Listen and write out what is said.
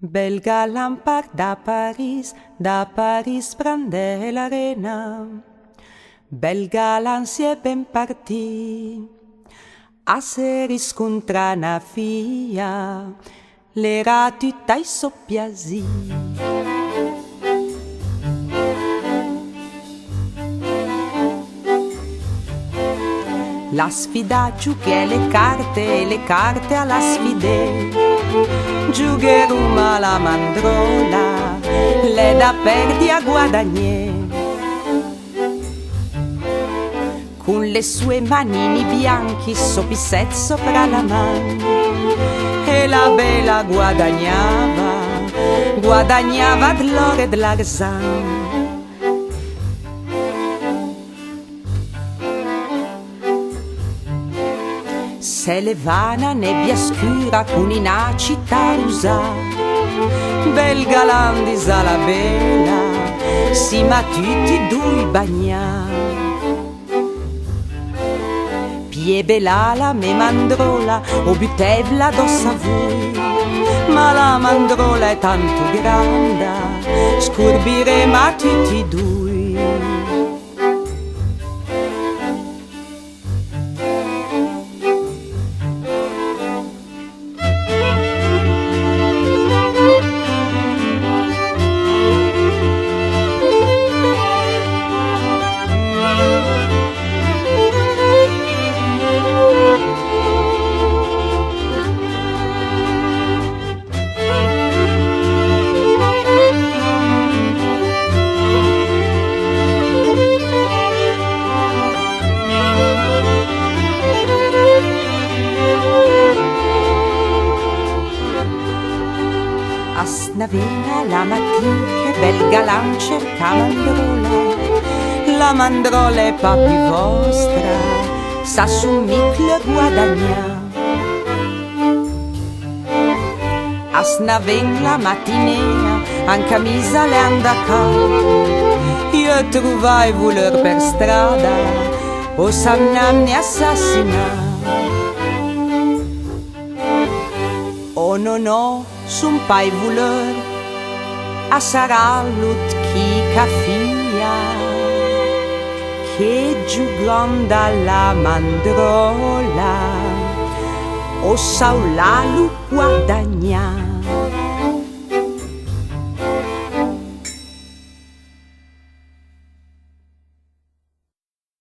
Bel galant part da Paris prende l'arena. Bel galant si è ben partì, a se riscontra una figlia, l'era tutta i soppiasì. La sfida giochi le carte alla sfide. Giugheruma la mandrola, le da perdi a guadagnare. Con le sue manini bianchi sopisset sopra la mano, e la bella guadagnava d'loro e d'argent. Se leva una nebbia scura con una città rusa, bel galant di la bella, si ma tutti due bagna. Pie bella la me mandrola, o butevla dossa voi, ma la mandrola è tanto grande, scurbiremo a tutti due. A Snavena la mattina che bel galant cerca mandrola, la mandrola è papi vostra, sa su micle guadagna. A Snaven la mattinea, an camisa le andaca, io trovai voler per strada, o s'annanni assassina. Oh no, sun pai voler a sarà l'ut chi caffia che giugando alla mandrola o saulalu guadagna.